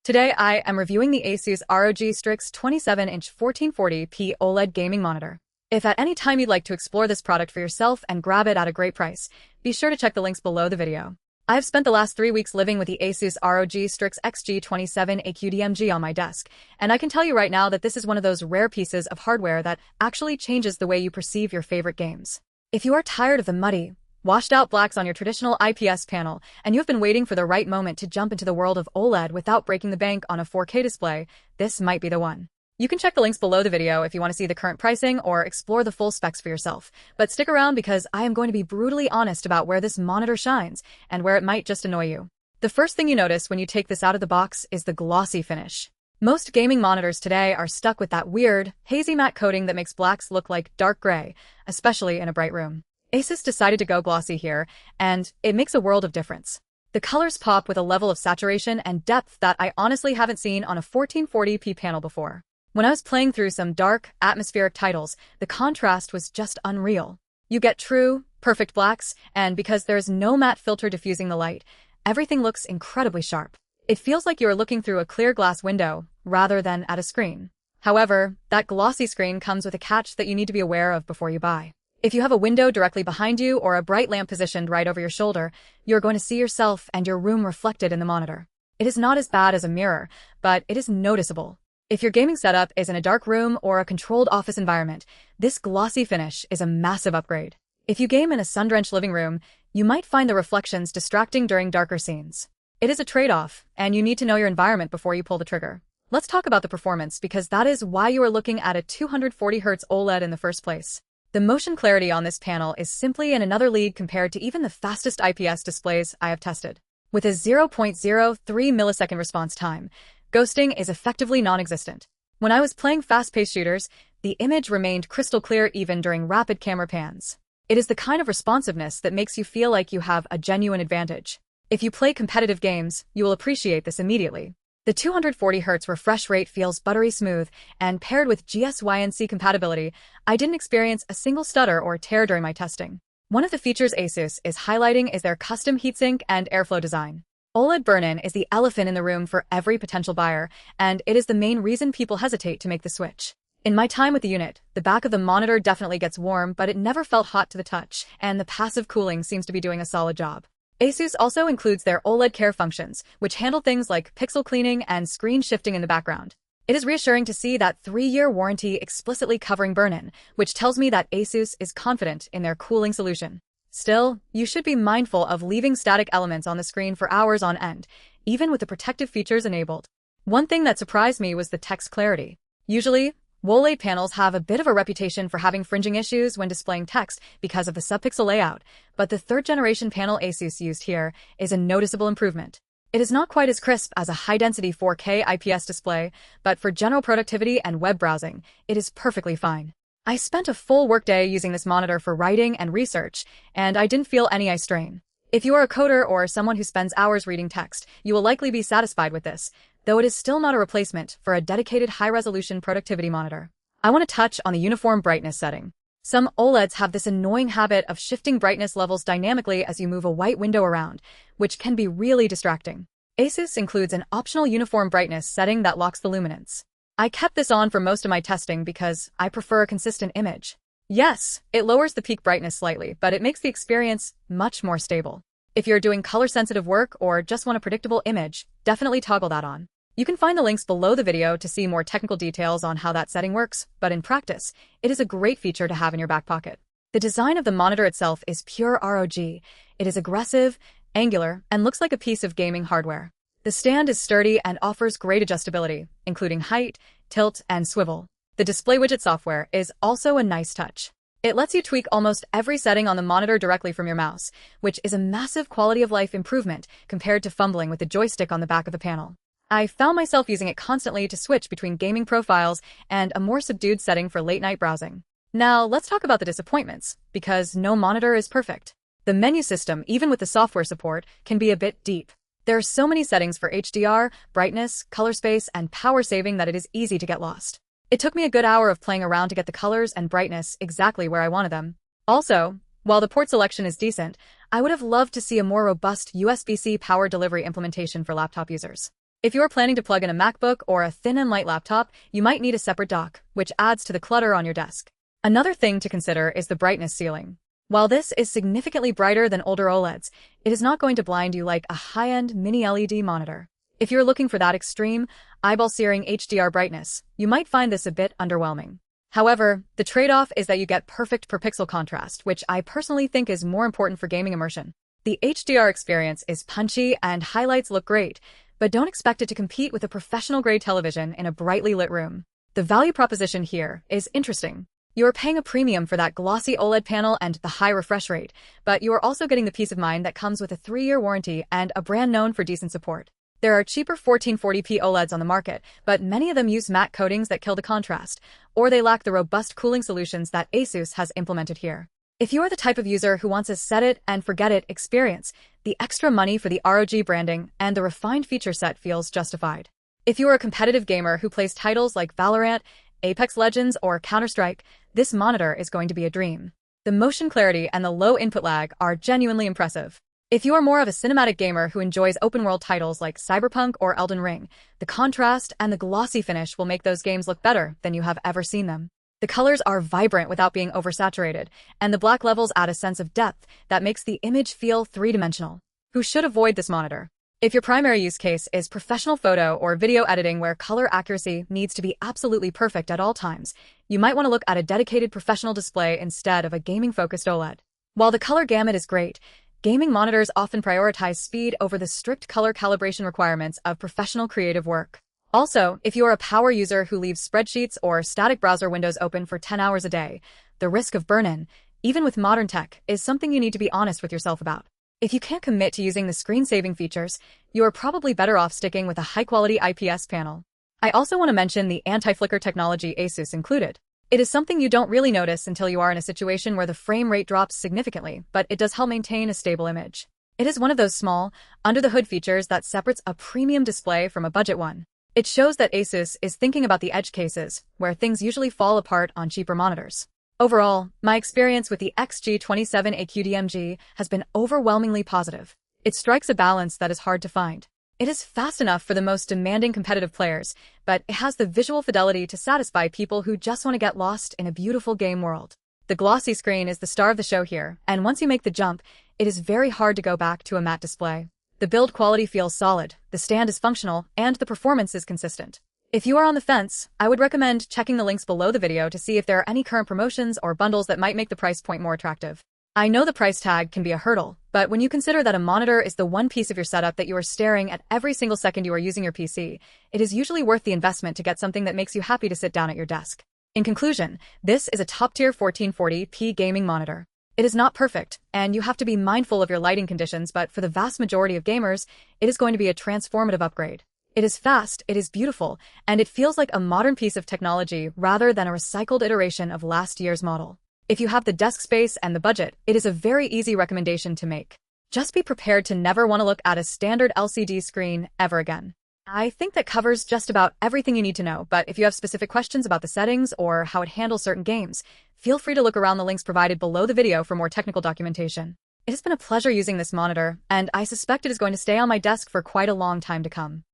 Today I am reviewing the ASUS ROG Strix 27-inch 1440p OLED gaming monitor. If at any time you'd like to explore this product for yourself and grab it at a great price, be sure to check the links below the video. I have spent the last 3 weeks living with the ASUS ROG Strix XG27AQDMG on my desk, and I can tell you right now that this is one of those rare pieces of hardware that actually changes the way you perceive your favorite games. If you are tired of the muddy, washed-out blacks on your traditional IPS panel, and you have been waiting for the right moment to jump into the world of OLED without breaking the bank on a 4K display, this might be the one. You can check the links below the video if you want to see the current pricing or explore the full specs for yourself, but stick around because I am going to be brutally honest about where this monitor shines and where it might just annoy you. The first thing you notice when you take this out of the box is the glossy finish. Most gaming monitors today are stuck with that weird, hazy matte coating that makes blacks look like dark gray, especially in a bright room. ASUS decided to go glossy here, and it makes a world of difference. The colors pop with a level of saturation and depth that I honestly haven't seen on a 1440p panel before. When I was playing through some dark, atmospheric titles, the contrast was just unreal. You get true, perfect blacks, and because there's no matte filter diffusing the light, everything looks incredibly sharp. It feels like you are looking through a clear glass window, rather than at a screen. However, that glossy screen comes with a catch that you need to be aware of before you buy. If you have a window directly behind you or a bright lamp positioned right over your shoulder, you're going to see yourself and your room reflected in the monitor. It is not as bad as a mirror, but it is noticeable. If your gaming setup is in a dark room or a controlled office environment, this glossy finish is a massive upgrade. If you game in a sun-drenched living room, you might find the reflections distracting during darker scenes. It is a trade-off, and you need to know your environment before you pull the trigger. Let's talk about the performance because that is why you are looking at a 240Hz OLED in the first place. The motion clarity on this panel is simply in another league compared to even the fastest IPS displays I have tested. With a 0.03 millisecond response time, ghosting is effectively non-existent. When I was playing fast-paced shooters, the image remained crystal clear even during rapid camera pans. It is the kind of responsiveness that makes you feel like you have a genuine advantage. If you play competitive games, you will appreciate this immediately. The 240Hz refresh rate feels buttery smooth, and paired with GSYNC compatibility, I didn't experience a single stutter or tear during my testing. One of the features ASUS is highlighting is their custom heatsink and airflow design. OLED burn-in is the elephant in the room for every potential buyer, and it is the main reason people hesitate to make the switch. In my time with the unit, the back of the monitor definitely gets warm, but it never felt hot to the touch, and the passive cooling seems to be doing a solid job. ASUS also includes their OLED Care functions, which handle things like pixel cleaning and screen shifting in the background. It is reassuring to see that 3-year warranty explicitly covering burn-in, which tells me that ASUS is confident in their cooling solution. Still, you should be mindful of leaving static elements on the screen for hours on end, even with the protective features enabled. One thing that surprised me was the text clarity. Usually, WOLED panels have a bit of a reputation for having fringing issues when displaying text because of the subpixel layout, but the third-generation panel ASUS used here is a noticeable improvement. It is not quite as crisp as a high-density 4K IPS display, but for general productivity and web browsing, it is perfectly fine. I spent a full workday using this monitor for writing and research, and I didn't feel any eye strain. If you are a coder or someone who spends hours reading text, you will likely be satisfied with this, though it is still not a replacement for a dedicated high-resolution productivity monitor. I want to touch on the uniform brightness setting. Some OLEDs have this annoying habit of shifting brightness levels dynamically as you move a white window around, which can be really distracting. ASUS includes an optional uniform brightness setting that locks the luminance. I kept this on for most of my testing because I prefer a consistent image. Yes, it lowers the peak brightness slightly, but it makes the experience much more stable. If you're doing color-sensitive work or just want a predictable image, definitely toggle that on. You can find the links below the video to see more technical details on how that setting works, but in practice, it is a great feature to have in your back pocket. The design of the monitor itself is pure ROG. It is aggressive, angular, and looks like a piece of gaming hardware. The stand is sturdy and offers great adjustability, including height, tilt, and swivel. The display widget software is also a nice touch. It lets you tweak almost every setting on the monitor directly from your mouse, which is a massive quality-of-life improvement compared to fumbling with the joystick on the back of the panel. I found myself using it constantly to switch between gaming profiles and a more subdued setting for late-night browsing. Now, let's talk about the disappointments, because no monitor is perfect. The menu system, even with the software support, can be a bit deep. There are so many settings for HDR, brightness, color space, and power saving that it is easy to get lost. It took me a good hour of playing around to get the colors and brightness exactly where I wanted them. Also, while the port selection is decent, I would have loved to see a more robust USB-C power delivery implementation for laptop users. If you're planning to plug in a MacBook or a thin and light laptop, you might need a separate dock, which adds to the clutter on your desk. Another thing to consider is the brightness ceiling. While this is significantly brighter than older OLEDs, it is not going to blind you like a high-end mini LED monitor. If you're looking for that extreme, eyeball-searing HDR brightness, you might find this a bit underwhelming. However, the trade-off is that you get perfect per-pixel contrast, which I personally think is more important for gaming immersion. The HDR experience is punchy and highlights look great, but don't expect it to compete with a professional-grade television in a brightly lit room. The value proposition here is interesting. You are paying a premium for that glossy OLED panel and the high refresh rate, but you are also getting the peace of mind that comes with a 3-year warranty and a brand known for decent support. There are cheaper 1440p OLEDs on the market, but many of them use matte coatings that kill the contrast, or they lack the robust cooling solutions that ASUS has implemented here. If you are the type of user who wants a set-it-and-forget-it experience, the extra money for the ROG branding and the refined feature set feels justified. If you are a competitive gamer who plays titles like Valorant, Apex Legends, or Counter-Strike, this monitor is going to be a dream. The motion clarity and the low input lag are genuinely impressive. If you are more of a cinematic gamer who enjoys open-world titles like Cyberpunk or Elden Ring, the contrast and the glossy finish will make those games look better than you have ever seen them. The colors are vibrant without being oversaturated, and the black levels add a sense of depth that makes the image feel three-dimensional. Who should avoid this monitor? If your primary use case is professional photo or video editing where color accuracy needs to be absolutely perfect at all times, you might want to look at a dedicated professional display instead of a gaming-focused OLED. While the color gamut is great, gaming monitors often prioritize speed over the strict color calibration requirements of professional creative work. Also, if you are a power user who leaves spreadsheets or static browser windows open for 10 hours a day, the risk of burn-in, even with modern tech, is something you need to be honest with yourself about. If you can't commit to using the screen-saving features, you are probably better off sticking with a high-quality IPS panel. I also want to mention the anti-flicker technology ASUS included. It is something you don't really notice until you are in a situation where the frame rate drops significantly, but it does help maintain a stable image. It is one of those small, under-the-hood features that separates a premium display from a budget one. It shows that ASUS is thinking about the edge cases, where things usually fall apart on cheaper monitors. Overall, my experience with the XG27AQDMG has been overwhelmingly positive. It strikes a balance that is hard to find. It is fast enough for the most demanding competitive players, but it has the visual fidelity to satisfy people who just want to get lost in a beautiful game world. The glossy screen is the star of the show here, and once you make the jump, it is very hard to go back to a matte display. The build quality feels solid, the stand is functional, and the performance is consistent. If you are on the fence, I would recommend checking the links below the video to see if there are any current promotions or bundles that might make the price point more attractive. I know the price tag can be a hurdle, but when you consider that a monitor is the one piece of your setup that you are staring at every single second you are using your PC, it is usually worth the investment to get something that makes you happy to sit down at your desk. In conclusion, this is a top-tier 1440p gaming monitor. It is not perfect, and you have to be mindful of your lighting conditions, but for the vast majority of gamers, it is going to be a transformative upgrade. It is fast, it is beautiful, and it feels like a modern piece of technology rather than a recycled iteration of last year's model. If you have the desk space and the budget, it is a very easy recommendation to make. Just be prepared to never want to look at a standard LCD screen ever again. I think that covers just about everything you need to know, but if you have specific questions about the settings or how it handles certain games, feel free to look around the links provided below the video for more technical documentation. It has been a pleasure using this monitor, and I suspect it is going to stay on my desk for quite a long time to come.